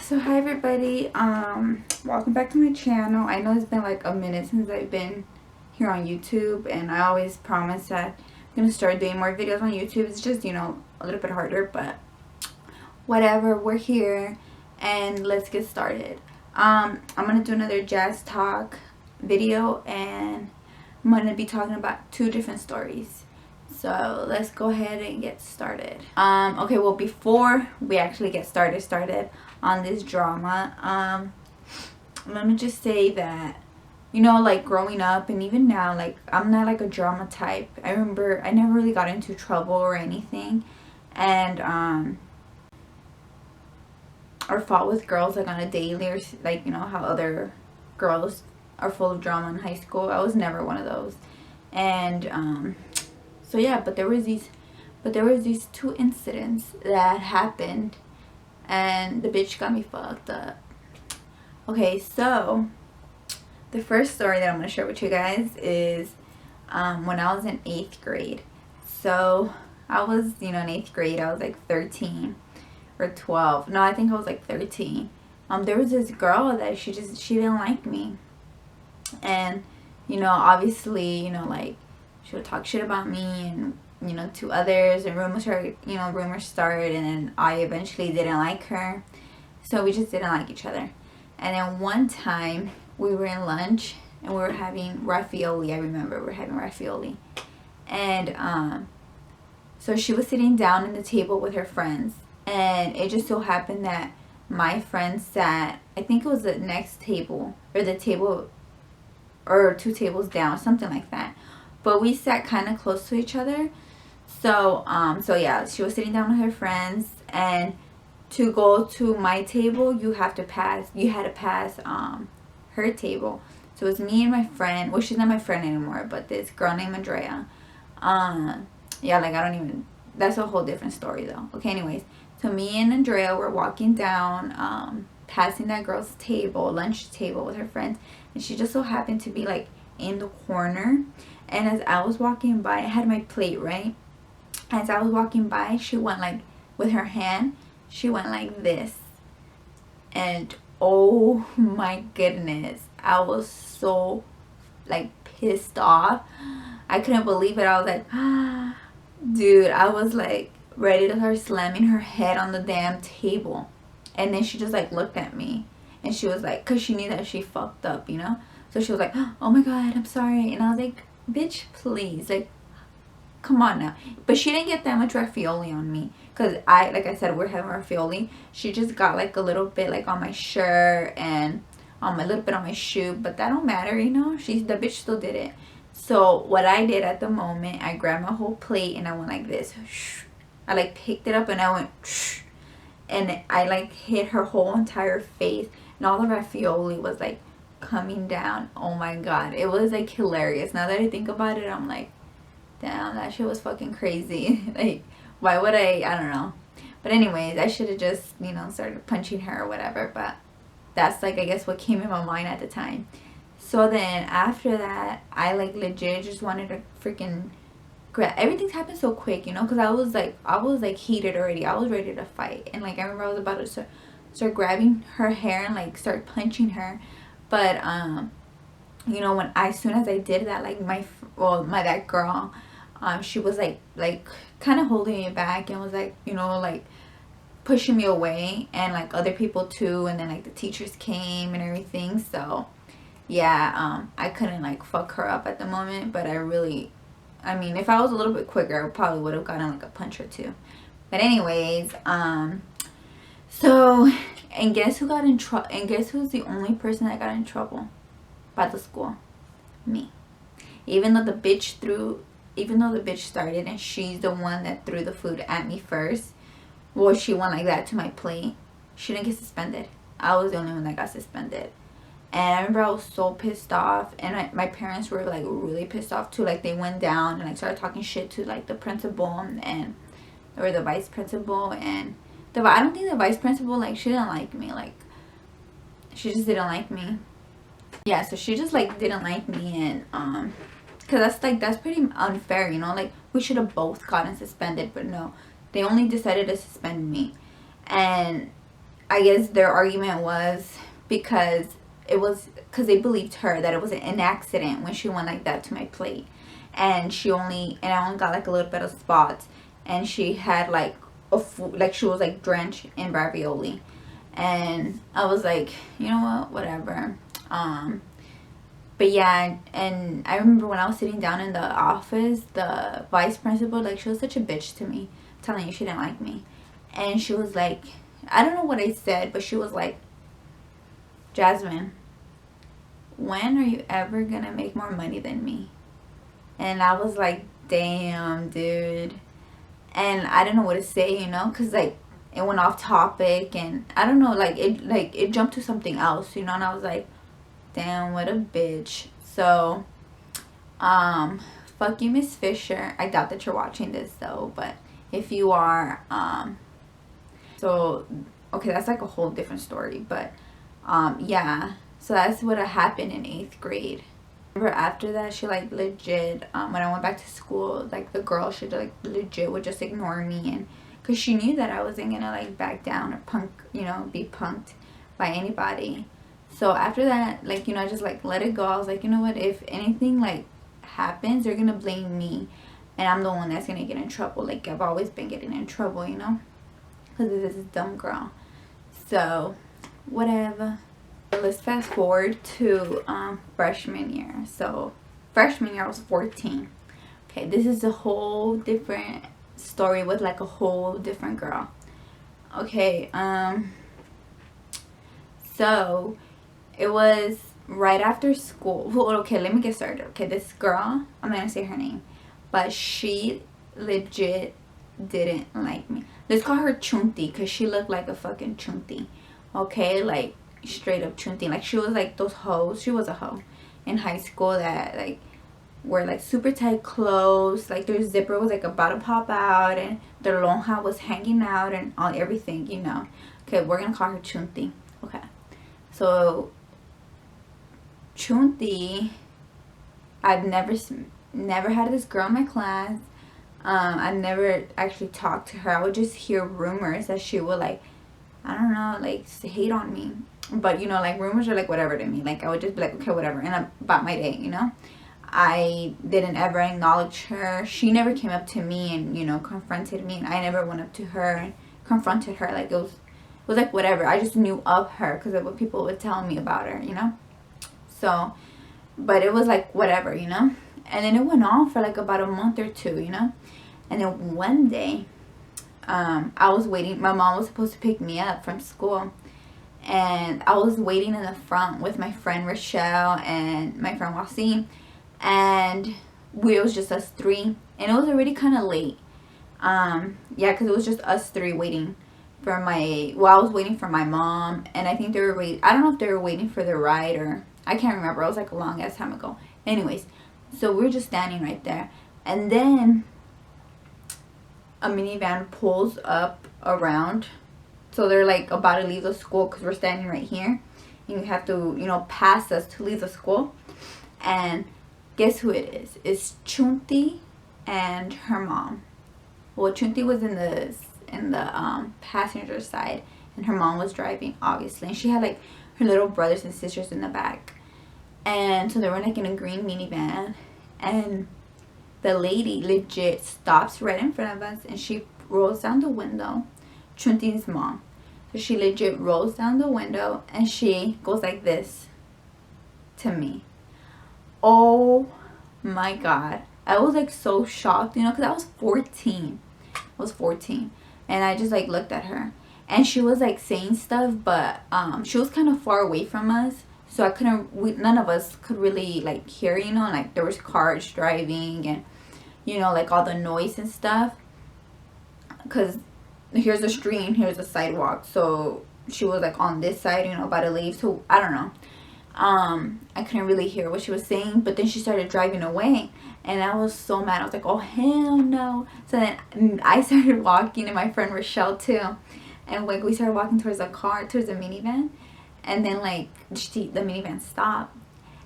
So hi everybody, welcome back to my channel. I know it's been like a minute since I've been here on YouTube, and I always promise that I'm gonna start doing more videos on YouTube. It's just, you know, a little bit harder, but whatever, we're here and let's get started. I'm gonna do another jazz talk video, and I'm gonna be talking about two different stories. So let's go ahead and get started. Okay, well, before we actually get started on this drama, let me just say that, you know, like growing up and even now, like I'm not like a drama type. I remember I never really got into trouble or anything, and or fought with girls like on a daily, or like, you know how other girls are full of drama in high school. I was never one of those. And so yeah, but there was these two incidents that happened, and the bitch got me fucked up. Okay, so the first story that I'm gonna share with you guys is when I was in 8th grade. So I was, you know, in 8th grade. I was like 13 or 12. No, I think I was like 13. There was this girl that she didn't like me, and you know, obviously, you know, like she would talk shit about me, and you know, to others, and rumors started, and then I eventually didn't like her, so we just didn't like each other. And then one time we were in lunch and we were having ravioli. I remember we were having ravioli, and so she was sitting down at the table with her friends, and it just so happened that my friend sat, I think it was the next table, or the table, or 2 tables down, something like that. But we sat kind of close to each other. So yeah, she was sitting down with her friends, and to go to my table, you had to pass her table. So it was me and my friend. Well, she's not my friend anymore, but this girl named Andrea. Yeah, like that's a whole different story though. Okay, anyways, so me and Andrea were walking down, passing that girl's table, lunch table with her friends, and she just so happened to be like in the corner. And as I was walking by, I had my plate, right? As I was walking by, she went like, with her hand, she went like this. And oh my goodness, I was so like pissed off. I couldn't believe it. I was like, ah, dude, I was like ready to start slamming her head on the damn table. And then she just like looked at me, and she was like, because she knew that she fucked up, you know? So she was like, oh my god, I'm sorry. And I was like, bitch, please, like, come on now. But she didn't get that much ravioli on me, because like I said, we're having ravioli. She just got like a little bit like on my shirt and a little bit on my shoe, but that don't matter, you know. The bitch still did it. So what I did at the moment, I grabbed my whole plate and I went like this. I like picked it up and I went, and I like hit her whole entire face, and all the ravioli was like coming down. Oh my god, it was like hilarious. Now that I think about it, I'm like, damn, that shit was fucking crazy. Like, why would I don't know. But anyways, I should have just, you know, started punching her or whatever, but that's like, I guess, what came in my mind at the time. So then after that, I like legit just wanted to freaking grab. Everything's happened so quick, you know, because I was like heated already. I was ready to fight, and like I remember I was about to start grabbing her hair and like start punching her. But you know, as soon as I did that, like that girl, she was like kind of holding me back, and was like, you know, like pushing me away, and like other people too, and then like the teachers came and everything. So yeah, I couldn't like fuck her up at the moment, but I mean, if I was a little bit quicker, I probably would have gotten like a punch or two. But anyways, so, and guess who got in trouble? And guess who's the only person that got in trouble by the school? Me. Even though the bitch started, and she's the one that threw the food at me first. Well, she went like that to my plate. She didn't get suspended. I was the only one that got suspended. And I remember I was so pissed off, and my parents were like really pissed off too. Like they went down and like started talking shit to like the principal or the vice principal, and I don't think the vice principal, like, she didn't like me. Like, she just didn't like me. Yeah, so she just like didn't like me, and because that's pretty unfair, you know. Like, we should have both gotten suspended, but no, they only decided to suspend me. And I guess their argument was because they believed her that it was an accident when she went like that to my plate, and I only got like a little bit of spots, and she had like like she was like drenched in ravioli, and I was like, you know what, whatever. But yeah, and I remember when I was sitting down in the office, the vice principal, like, she was such a bitch to me, telling you she didn't like me. And she was like, I don't know what I said, but she was like, Jasmine, when are you ever gonna make more money than me? And I was like, damn, dude. And I didn't know what to say, because, like, it went off topic, and I don't know, it jumped to something else, and I was like, damn, what a bitch. So, fuck you, Miss Fisher. I doubt that you're watching this, though, but if you are, so, okay, that's like a whole different story, but, yeah, so that's what happened in 8th grade. Remember after that, she, like, legit, when I went back to school, like, the girl, she, like, legit would just ignore me, and, because she knew that I wasn't gonna, like, back down or be punked by anybody. So after that, like, I just, like, let it go. I was like, you know what, if anything, like, happens, they're gonna blame me, and I'm the one that's gonna get in trouble. Like, I've always been getting in trouble, because of this dumb girl. So, whatever. Let's fast forward to freshman year. So, freshman year, I was 14. Okay, this is a whole different story with, like, a whole different girl. Okay, so it was right after school. Well, okay, let me get started. Okay, this girl, I'm not gonna say her name, but she legit didn't like me. Let's call her Chunti, because she looked like a fucking Chunti. Okay, like, straight up Chunti. Like, she was like those hoes. She was a hoe in high school that, like, wear, like, super tight clothes. Like, their zipper was, like, about to pop out, and their lonja was hanging out, and all everything, Okay, we're gonna call her Chunti. Okay, so Chunti, I've never had this girl in my class. I never actually talked to her. I would just hear rumors that she would, like, I don't know, like, hate on me. But, like, rumors are, like, whatever to me. Like, I would just be like, okay, whatever, and about my day, I didn't ever acknowledge her. She never came up to me and, confronted me, and I never went up to her and confronted her. Like, it was like, whatever. I just knew of her because of what people would tell me about her, So, but it was like, whatever, And then it went on for, like, about a month or two, And then one day, I was waiting. My mom was supposed to pick me up from school. And I was waiting in the front with my friend Rochelle and my friend Wasim. And it was just us three. And it was already kind of late. Yeah, because it was just us three waiting for I was waiting for my mom. And I think they were I don't know if they were waiting for the ride or, I can't remember. It was like a long ass time ago. Anyways, so we were just standing right there. And then a minivan pulls up around. So they're, like, about to leave the school because we're standing right here. And you have to, pass us to leave the school. And guess who it is? It's Chunti and her mom. Well, Chunti was in the passenger side, and her mom was driving, obviously. And she had, like, her little brothers and sisters in the back. And so they were, like, in a green minivan. And the lady legit stops right in front of us, and she rolls down the window. Chunti's mom. So she legit rolls down the window, and she goes like this to me. Oh my god. I was, like, so shocked, because I was 14. I was 14. And I just, like, looked at her. And she was, like, saying stuff, but she was kind of far away from us. So I couldn't, none of us could really, like, hear, like, there was cars driving and, like, all the noise and stuff. Because here's the street and here's the sidewalk. So she was, like, on this side, about to leave. So I don't know. I couldn't really hear what she was saying. But then she started driving away. And I was so mad. I was like, oh, hell no. So then I started walking, and my friend Rochelle too. And, like, we started walking towards the minivan. And then, like, the minivan stopped.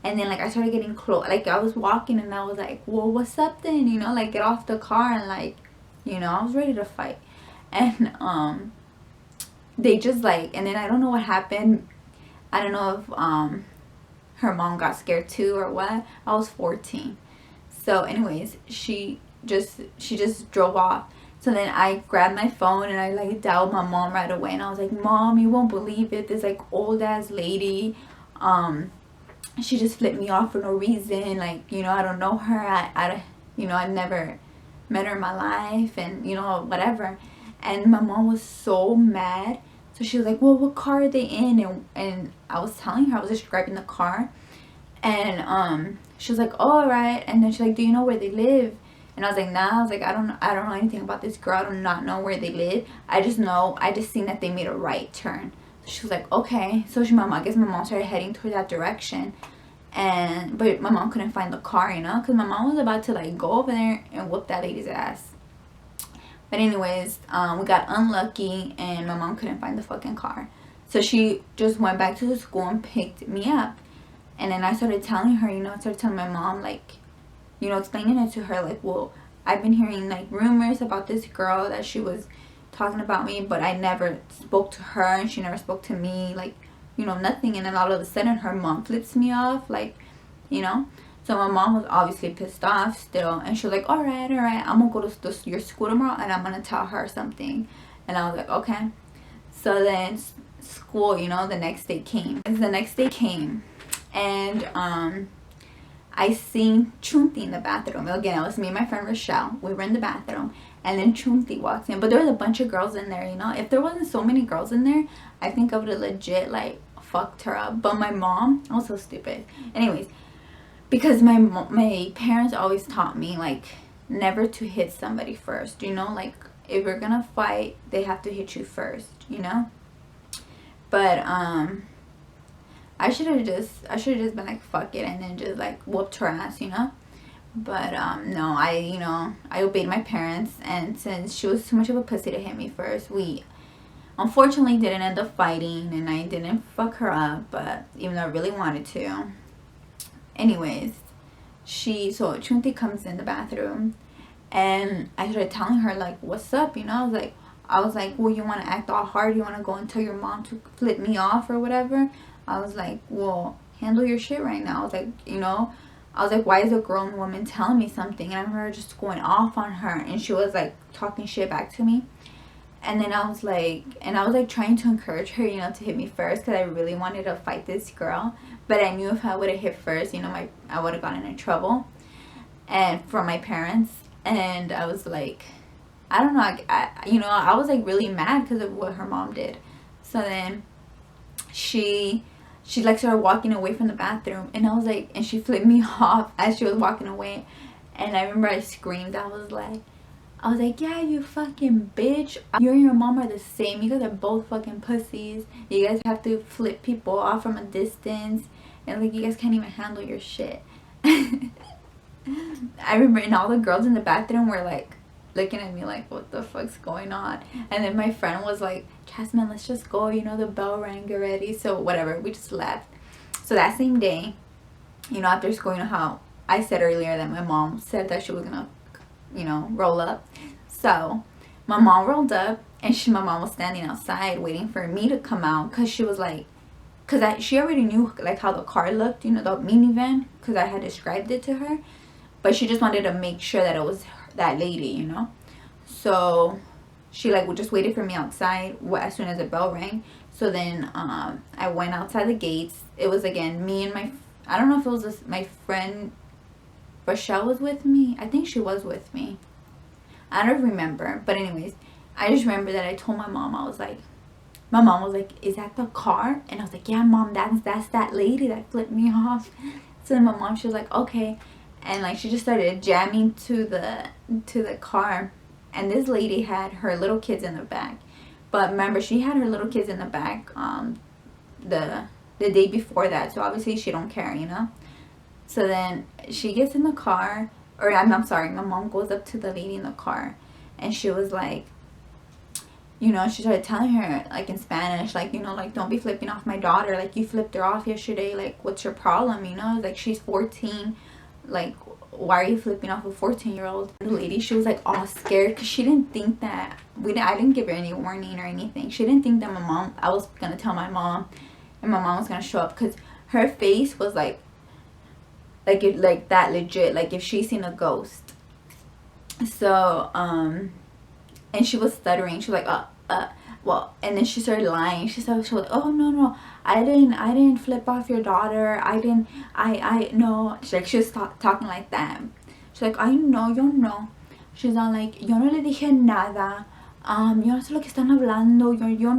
And then, like, I started getting close. Like, I was walking, and I was like, well, what's up then? Like, get off the car. And, like, I was ready to fight. And they just like, and then I don't know what happened. I don't know if her mom got scared too or what. I was 14. So anyways, she just drove off. So then I grabbed my phone and I like dialed my mom right away, and I was like, Mom, you won't believe it, this like old ass lady, she just flipped me off for no reason. Like, you know, I don't know her. I you know, I never met her in my life, and you know, whatever. And my mom was so mad. So she was like, well, what car are they in? And I was telling her, I was describing the car. And she was like, oh, all right. And then she's like, do you know where they live? And I was like, nah. I was like, I don't know anything about this girl. I do not know where they live. I just seen that they made a right turn. So she was like, okay. So I guess my mom started heading toward that direction. But my mom couldn't find the car, you know, because my mom was about to like go over there and whoop that lady's ass. But anyways, we got unlucky and my mom couldn't find the fucking car. So she just went back to the school and picked me up. And then I started telling her, you know, I started telling my mom, like, you know, explaining it to her, like, well, I've been hearing like rumors about this girl that she was talking about me, but I never spoke to her and she never spoke to me, like, you know, nothing. And then all of a sudden her mom flips me off, like, you know. So my mom was obviously pissed off still, and she was like, all right, I'm gonna go to your school tomorrow and I'm gonna tell her something. And I was like, okay. So then school, you know, the next day came. And I seen Chunti in the bathroom. Again, it was me and my friend Rochelle. We were in the bathroom, and then Chunti walks in. But there was a bunch of girls in there, you know. If there wasn't so many girls in there, I think I would have legit like fucked her up. But my mom, I was so stupid. Anyways, because my parents always taught me like never to hit somebody first, you know, like if you're gonna fight, they have to hit you first, you know. But I should have just been like fuck it and then just like whooped her ass, you know. But no, I obeyed my parents, and since she was too much of a pussy to hit me first, we unfortunately didn't end up fighting, and I didn't fuck her up, but even though I really wanted to. Anyways, so Chunti comes in the bathroom, and I started telling her like, what's up, you know. I was like, well, you want to act all hard, you want to go and tell your mom to flip me off or whatever. I was like, well, handle your shit right now. I was like, you know, why is a grown woman telling me something? And I remember just going off on her, and she was like talking shit back to me. And then I was like trying to encourage her, you know, to hit me first, because I really wanted to fight this girl. But I knew if I would have hit first, you know, I would have gotten in trouble and from my parents. And I was like, I don't know, I was like really mad because of what her mom did. So then she like started walking away from the bathroom, and I was like, and she flipped me off as she was walking away. And I remember I screamed. I was like, yeah, you fucking bitch. You and your mom are the same. You guys are both fucking pussies. You guys have to flip people off from a distance. And like, you guys can't even handle your shit. I remember, and all the girls in the bathroom were like looking at me like, what the fuck's going on? And then my friend was like, Jasmine, let's just go. You know, the bell rang already. So whatever, we just left. So that same day, you know, after school, you know how I said earlier that my mom said that she was gonna, you know, roll up. So my mom rolled up, and my mom was standing outside waiting for me to come out, because she was like, she already knew like how the car looked, you know, the minivan, because I had described it to her, but she just wanted to make sure that it was that lady, you know. So she like just waited for me outside as soon as the bell rang. So then I went outside the gates. It was again me and I don't know if it was my friend Rochelle was with me. I think she was with me. I don't remember. But anyways, I just remember that I told my mom, my mom was like, is that the car? And I was like, yeah, Mom, that's that lady that flipped me off. So then my mom, she was like, okay. And like she just started jamming to the car. And this lady had her little kids in the back. But remember, she had her little kids in the back the day before that. So obviously she don't care, you know. So then she gets in the car, or I'm sorry, my mom goes up to the lady in the car, and she was like, you know, she started telling her like in Spanish, like, you know, like, don't be flipping off my daughter, like, you flipped her off yesterday, like, what's your problem, you know, like, she's 14, like, why are you flipping off a 14-year-old? The lady, she was like all scared because she didn't think that I didn't give her any warning or anything. She didn't think that I was gonna tell my mom, and my mom was gonna show up, because her face was like that legit, like if she seen a ghost. So and she was stuttering. She was like well, and then she started lying. She was like, oh no, I didn't flip off your daughter. I no. She was talking like that. She's like, I know, yo no. She's all like, yo no le dije nada. Yo no sé lo que están hablando. Yo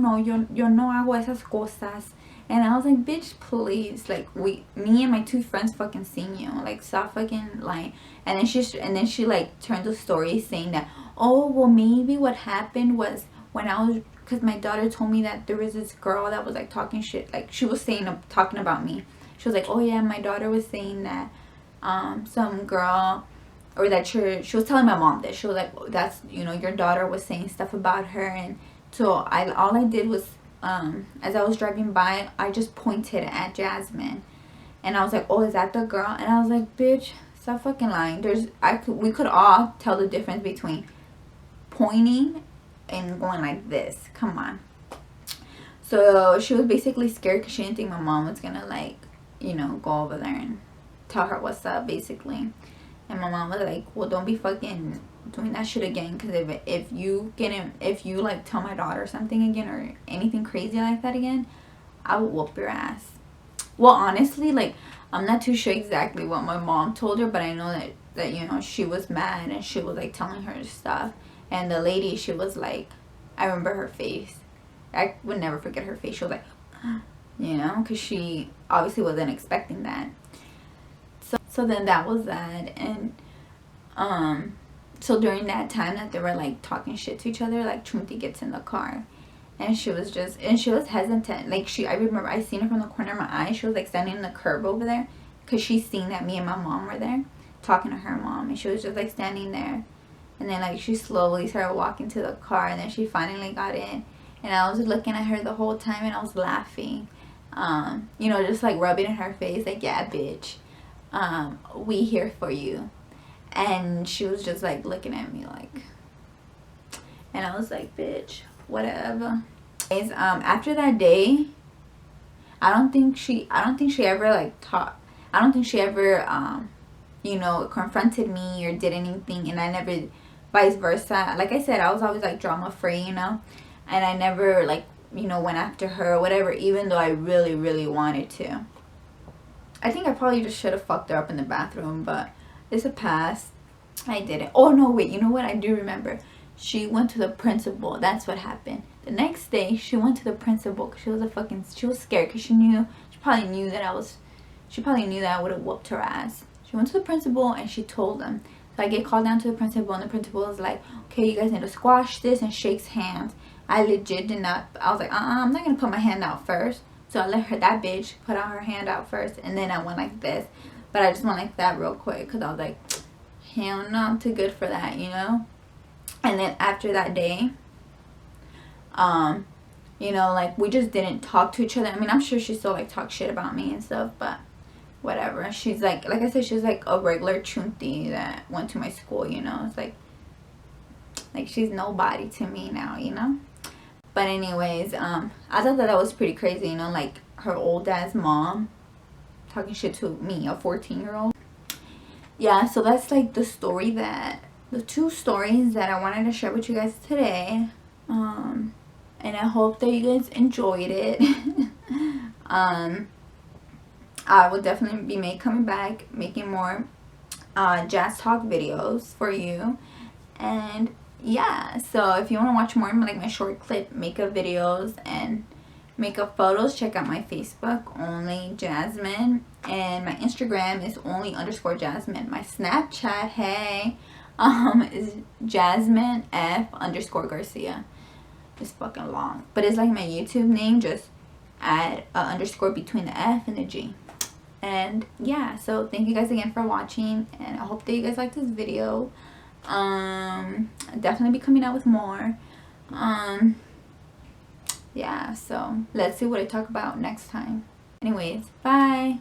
no hago esas cosas. And I was like, bitch, please, like, me and my 2 friends fucking seen you, like, stop fucking lying. And then she like turned the story saying that, oh, well, maybe what happened was when because my daughter told me that there was this girl that was like talking shit, like she was talking about me. She was like, oh yeah, my daughter was saying that some girl, or that she was telling my mom this. She was like, that's, your daughter was saying stuff about her. And so all I did was, as I was driving by, I just pointed at Jasmine, and I was like, oh, is that the girl? And I was like, bitch, stop fucking lying. We could all tell the difference between pointing and going like this. Come on. So she was basically scared because she didn't think my mom was gonna like, go over there and tell her what's up, basically. And my mom was like, well, don't be fucking doing that shit again, because if you like tell my daughter something again or anything crazy like that again, I will whoop your ass. Well, honestly, like, I'm not too sure exactly what my mom told her, but I know that she was mad and she was like telling her stuff. And the lady, she was like, I remember her face. I would never forget her face. She was like, because she obviously wasn't expecting that. So then that was that. And so during that time that they were like talking shit to each other, like Trunti gets in the car, and she was hesitant. Like I remember I seen her from the corner of my eye. She was like standing in the curb over there, because she seen that me and my mom were there talking to her mom, and she was just like standing there. And then like she slowly started walking to the car, and then she finally got in, and I was looking at her the whole time, and I was laughing, just like rubbing in her face, like, yeah, bitch, we here for you. And she was just like looking at me like, and I was like, bitch, whatever. After that day, I don't think she ever like confronted me or did anything. And I never, vice versa. Like I said, I was always like drama free, and I never like, went after her or whatever, even though I really, really wanted to. I think I probably just should have fucked her up in the bathroom, but it's a past. I didn't. Oh no, wait, you know what? I do remember. She went to the principal. That's what happened. The next day, she went to the principal because she was scared, because she probably knew that I would have whooped her ass. She went to the principal and she told them. So I get called down to the principal, and the principal was like, okay, you guys need to squash this, and shakes hands. I legit did not. I was like, I'm not gonna put my hand out first. So I let that bitch put out her hand out first, and then I went like this. But I just went like that real quick, because I was like, hell no, I'm too good for that, And then after that day, like, we just didn't talk to each other. I mean, I'm sure she still like talked shit about me and stuff, but whatever. She's like I said, she's like a regular Chunti that went to my school, It's like she's nobody to me now, But anyways, I thought that was pretty crazy, like her old ass mom talking shit to me, a 14-year-old. Yeah, so that's like the 2 stories that I wanted to share with you guys today. And I hope that you guys enjoyed it. I will definitely be coming back, making more jazz talk videos for you. And yeah, so if you want to watch more like my short clip makeup videos and makeup photos, check out my Facebook, only Jasmine, and my Instagram is only_Jasmine. My Snapchat, hey, is Jasmine F_Garcia. It's fucking long, but it's like my YouTube name. Just add a underscore between the F and the G. And yeah, so thank you guys again for watching, and I hope that you guys like this video. I'll definitely be coming out with more. Yeah, so let's see what I talk about next time. Anyways, bye.